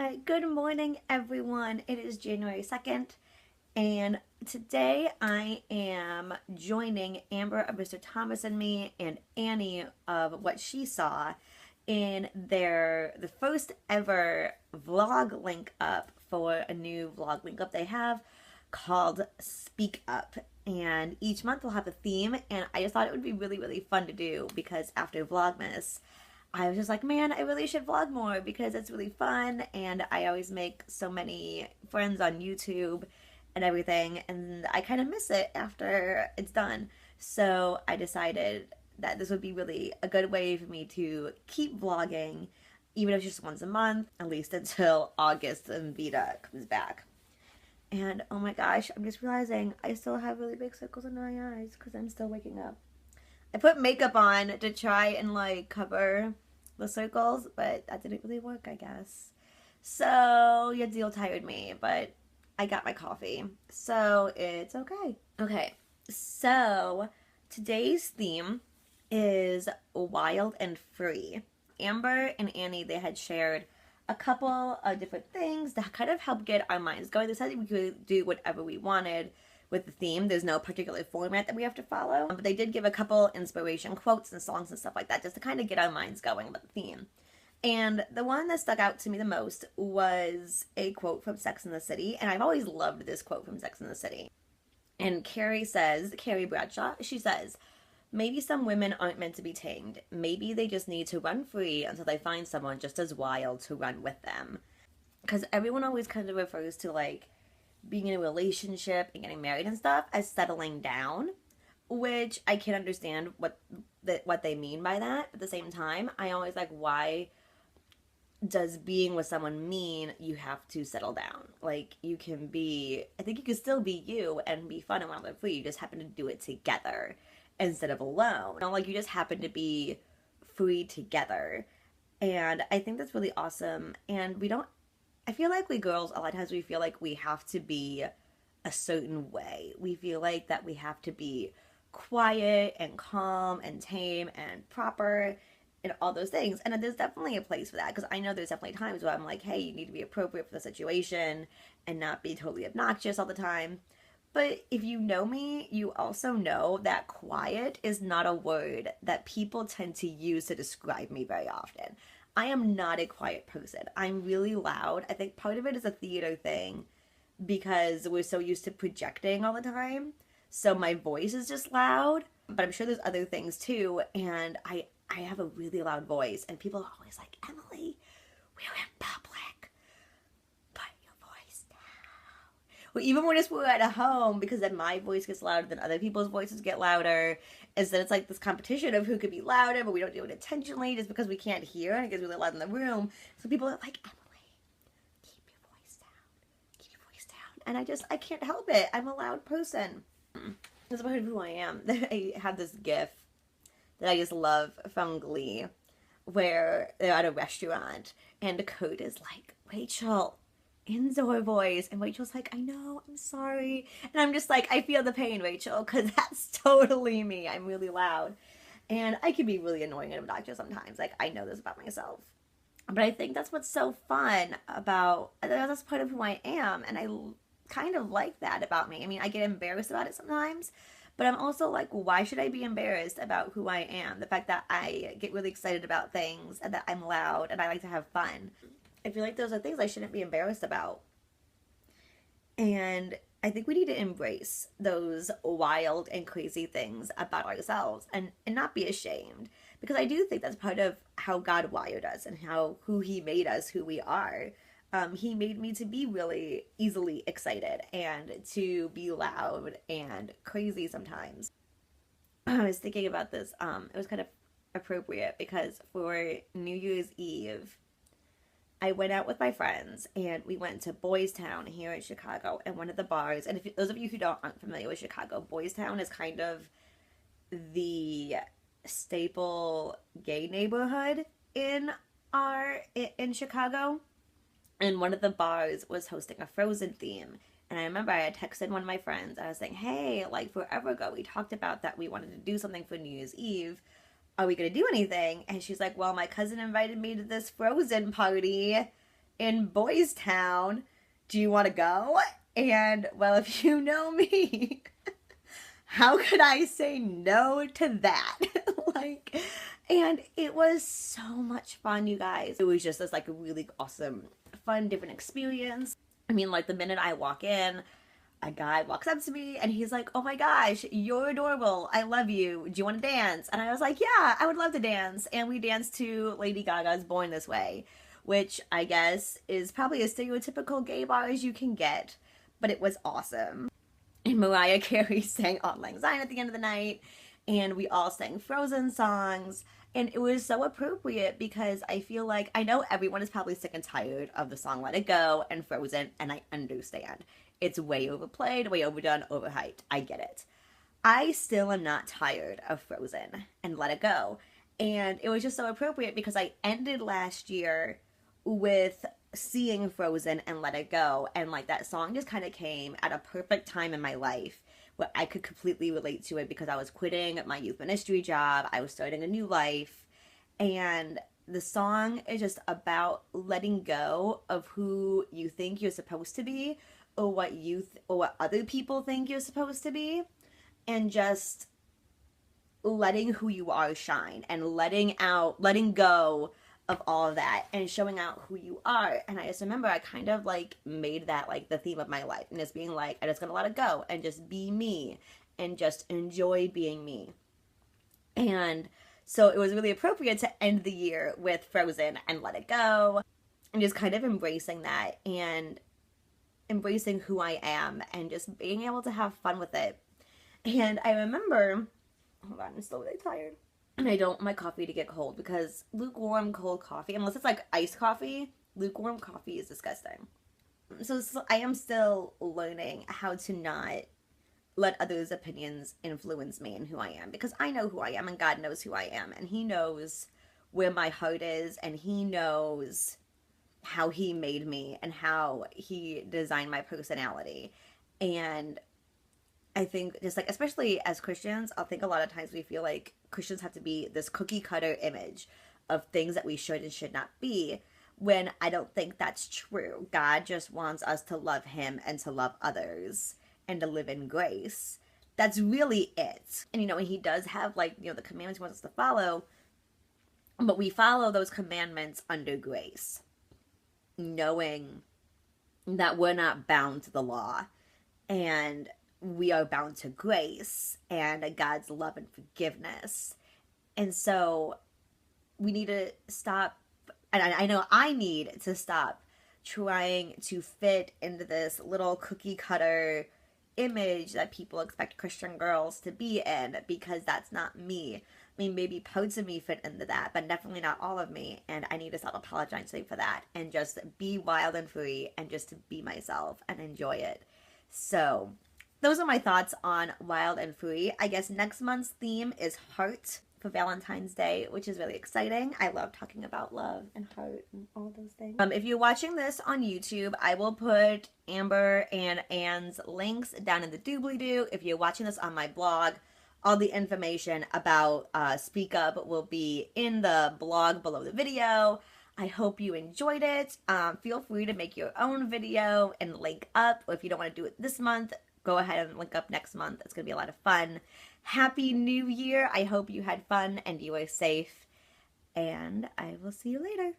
Alright, good morning everyone. It is January 2nd, and today I am joining Amber of Mr. Thomas and Me and Annie of What She Saw in the first ever vlog link up for a new vlog link up they have called Speak Up. And each month we'll have a theme, and I just thought it would be really fun to do because after Vlogmas I was just like, man, I really should vlog more because it's really fun, and I always make so many friends on YouTube and everything, and I kind of miss it after it's done. So I decided that this would be really a good way for me to keep vlogging, even if it's just once a month, at least until August and Vita comes back. And oh my gosh, I'm just realizing I still have really big circles under my eyes because I'm still waking up. I put makeup on to try and like cover the circles, but that didn't really work, I guess. So your deal tired me, but I got my coffee, so it's okay. Okay, so today's theme is wild and free. Amber and Annie, they had shared a couple of different things that kind of helped get our minds going. They said we could do whatever we wanted with the theme. There's no particular format that we have to follow, but they did give a couple inspiration quotes and songs and stuff like that just to kind of get our minds going about the theme. And the one that stuck out to me the most was a quote from Sex and the City, and I've always loved this quote from Sex and the City. And Carrie Bradshaw, she says, maybe some women aren't meant to be tamed. Maybe they just need to run free until they find someone just as wild to run with them. Because everyone always kind of refers to like being in a relationship and getting married and stuff as settling down, which I can understand what they mean by that. At the same time, I always like, why does being with someone mean you have to settle down? Like, you can be, I think you can still be you and be fun and wild and free. You just happen to do it together instead of alone. You know, like, you just happen to be free together. And I think that's really awesome. And I feel like we girls, a lot of times we feel like we have to be a certain way. We feel like that we have to be quiet and calm and tame and proper and all those things. And there's definitely a place for that, because I know there's definitely times where I'm like, hey, you need to be appropriate for the situation and not be totally obnoxious all the time. But if you know me, you also know that quiet is not a word that people tend to use to describe me very often. I am not a quiet person. I'm really loud. I think part of it is a theater thing because we're so used to projecting all the time. So my voice is just loud, but I'm sure there's other things too. And I have a really loud voice, and people are always like, Emily, we're in public. Put your voice down. Well, even when we're at home, because then my voice gets louder than other people's voices get louder. And then it's like this competition of who could be louder, but we don't do it intentionally just because we can't hear and it gets really loud in the room. So people are like, Emily, keep your voice down. Keep your voice down. And I can't help it. I'm a loud person. That's part of who I am. I have this gif that I just love from Glee where they're at a restaurant and Kurt is like, Rachel, indoor voice, and Rachel's like, I know, I'm sorry, and I'm just like, I feel the pain, Rachel, because that's totally me. I'm really loud, and I can be really annoying and obnoxious sometimes. Like, I know this about myself, but I think that's what's so fun about, that's part of who I am, and I kind of like that about me. I mean, I get embarrassed about it sometimes, but I'm also like, why should I be embarrassed about who I am? The fact that I get really excited about things and that I'm loud and I like to have fun. I feel like those are things I shouldn't be embarrassed about. And I think we need to embrace those wild and crazy things about ourselves and not be ashamed. Because I do think that's part of how God wired us and who he made us, who we are. He made me to be really easily excited and to be loud and crazy sometimes. I was thinking about this. It was kind of appropriate because for New Year's Eve, I went out with my friends and we went to Boys Town here in Chicago, and one of the bars, and if those of you who aren't familiar with Chicago, Boys Town is kind of the staple gay neighborhood in Chicago, and one of the bars was hosting a Frozen theme. And I remember I had texted one of my friends and I was saying, hey, like forever ago we talked about that we wanted to do something for New Year's Eve. Are we going to do anything? And she's like, well, my cousin invited me to this Frozen party in Boys Town. Do you want to go? And well, if you know me, how could I say no to that? Like, and it was so much fun, you guys. It was just this like a really awesome, fun, different experience. I mean, like the minute I walk in, a guy walks up to me and he's like, "Oh my gosh, you're adorable. I love you. Do you want to dance?" And I was like, "Yeah, I would love to dance." And we danced to Lady Gaga's Born This Way, which I guess is probably as stereotypical gay bar as you can get, but it was awesome. And Mariah Carey sang Auld Lang Syne at the end of the night, and we all sang Frozen songs. And it was so appropriate because I feel like I know everyone is probably sick and tired of the song Let It Go and Frozen, and I understand. It's way overplayed, way overdone, overhyped. I get it. I still am not tired of Frozen and Let It Go. And it was just so appropriate because I ended last year with seeing Frozen and Let It Go, and like that song just kind of came at a perfect time in my life where I could completely relate to it because I was quitting my youth ministry job, I was starting a new life, and the song is just about letting go of who you think you're supposed to be, or what or what other people think you're supposed to be, and just letting who you are shine and letting go of all of that and showing out who you are. And I just remember I kind of like made that like the theme of my life, and just being like, I'm just gonna let it go and just be me and just enjoy being me. And so it was really appropriate to end the year with Frozen and Let It Go, and just kind of embracing that and embracing who I am and just being able to have fun with it. And I remember, hold on, I'm still really tired. And I don't want my coffee to get cold because lukewarm cold coffee, unless it's like iced coffee, lukewarm coffee is disgusting. So I am still learning how to not let others' opinions influence me and who I am, because I know who I am and God knows who I am, and He knows where my heart is, and He knows how He made me and how He designed my personality. And I think just like, especially as Christians, I think a lot of times we feel like Christians have to be this cookie cutter image of things that we should and should not be, when I don't think that's true. God just wants us to love Him and to love others and to live in grace. That's really it. And and He does have like, the commandments He wants us to follow, but we follow those commandments under grace, knowing that we're not bound to the law, and we are bound to grace and God's love and forgiveness. And so we need to stop, and I know I need to stop trying to fit into this little cookie cutter image that people expect Christian girls to be in, because that's not me. I mean, maybe parts of me fit into that, but definitely not all of me. And I need to stop apologizing for that and just be wild and free and just to be myself and enjoy it. So those are my thoughts on Wild and Free. I guess next month's theme is heart for Valentine's Day, which is really exciting. I love talking about love and heart and all those things. If you're watching this on YouTube, I will put Amber and Anne's links down in the doobly-doo. If you're watching this on my blog, all the information about Speak Up will be in the blog below the video. I hope you enjoyed it. Feel free to make your own video and link up. Or if you don't want to do it this month, go ahead and link up next month. It's going to be a lot of fun. Happy New Year. I hope you had fun and you are safe. And I will see you later.